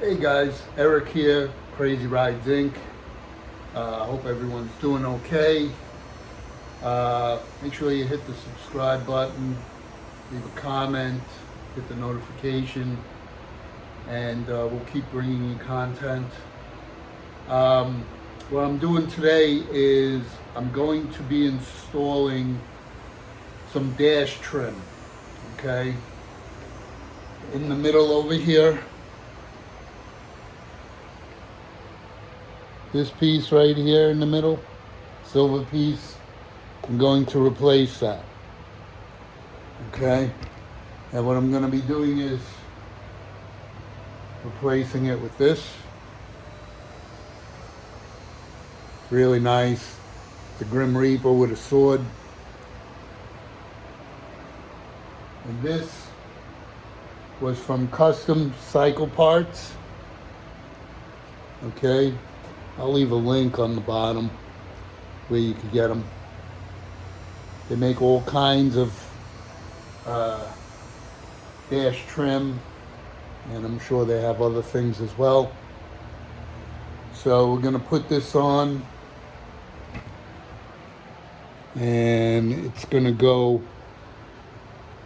Hey guys, Eric here, Crazy Rides Inc. Hope everyone's doing okay. Make sure you hit the subscribe button, leave a comment, hit the notification, and we'll keep bringing you content. What I'm doing today is I'm going to be installing some dash trim, okay? In the middle over here, this piece right here in the middle, silver piece, I'm going to replace that. Okay? And what I'm going to be doing is replacing it with this. Really nice. The Grim Reaper with a sword. And this was from Kustom Cycle Parts. Okay? I'll leave a link on the bottom where you can get them. They make all kinds of dash trim, and I'm sure they have other things as well. So we're going to put this on, and it's going to go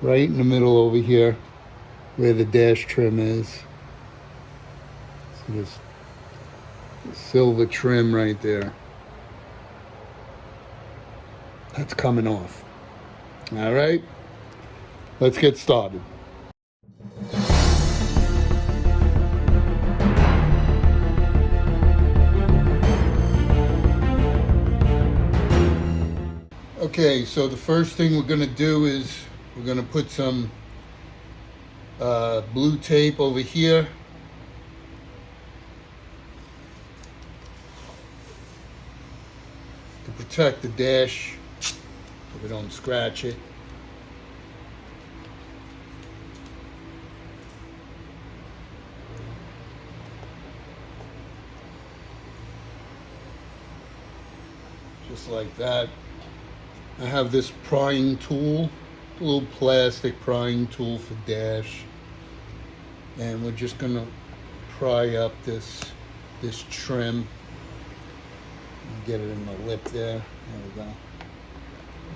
right in the middle over here where the dash trim is. So this silver trim right there. That's coming off. All right, let's get started. Okay, so the first thing we're going to do is we're going to put some blue tape over here. To protect the dash so we don't scratch it. Just like that. I have this prying tool, a little plastic prying tool for dash, and we're just gonna pry up this trim and get it in the lip there. There we go.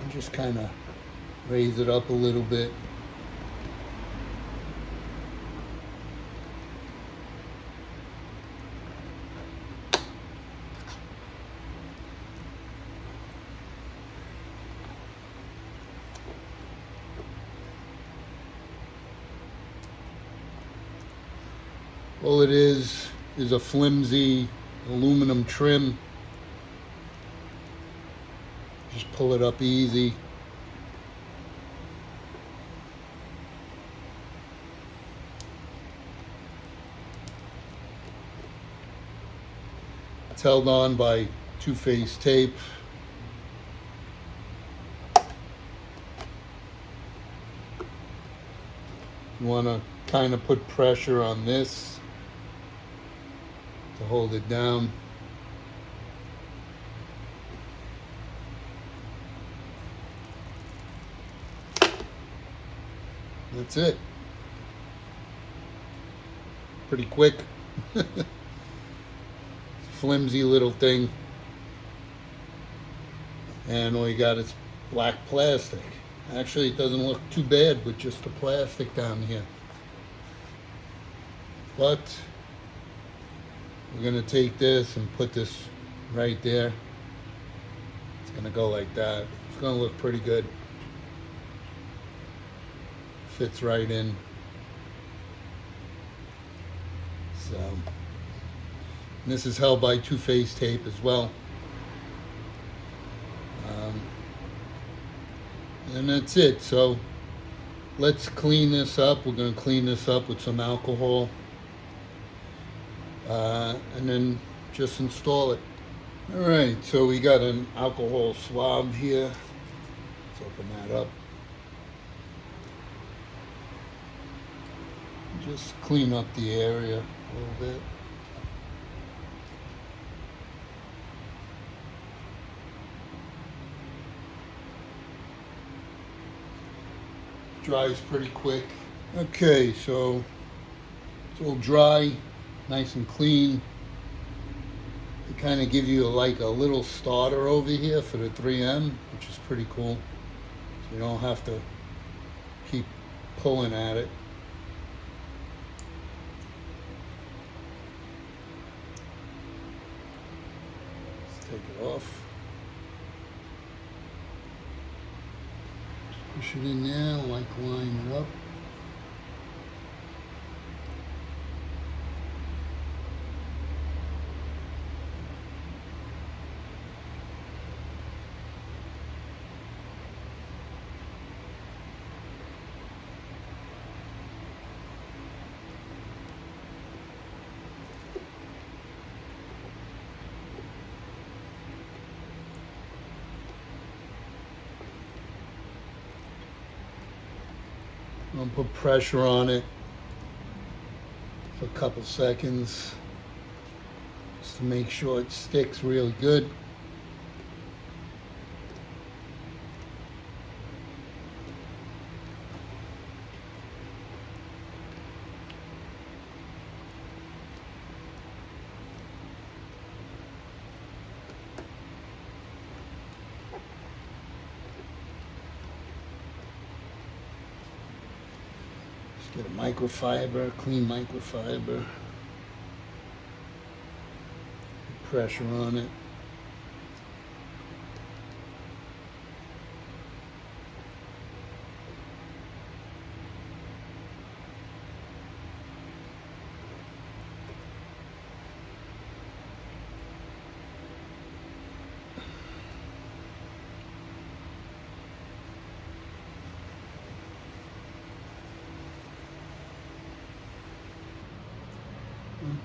And just kind of raise it up a little bit. All it is a flimsy aluminum trim. Just pull it up easy. It's held on by two-phase tape. You want to kind of put pressure on this to hold it down. That's it. Pretty quick. Flimsy little thing. And all you got is black plastic. Actually, it doesn't look too bad with just the plastic down here. But we're going to take this and put this right there. It's going to go like that. It's going to look pretty good. Fits right in. So, this is held by two-phase tape as well. And that's it. So let's clean this up. We're going to clean this up with some alcohol. And then just install it. Alright, so we got an alcohol swab here. Let's open that up. Just clean up the area a little bit. Dries pretty quick. Okay, so it's all dry. nice and clean. They kind of give you like a little starter over here for the 3M, which is pretty cool. So you don't have to keep pulling at it. Let's take it off. Push it in there, like line it up. I'm gonna put pressure on it for a couple seconds just to make sure it sticks really good. Get a microfiber, clean microfiber. Put pressure on it.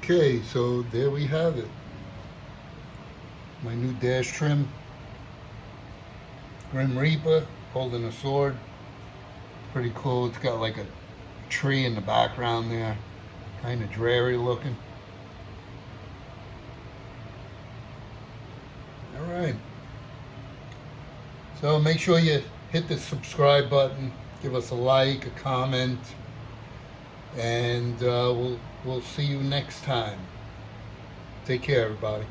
Okay, so there we have it. My new dash trim. Grim Reaper holding a sword. Pretty cool. It's got like a tree in the background there. Kind of dreary looking. Alright. So make sure you hit the subscribe button. Give us a like, a comment. And we'll see you next time. Take care, everybody.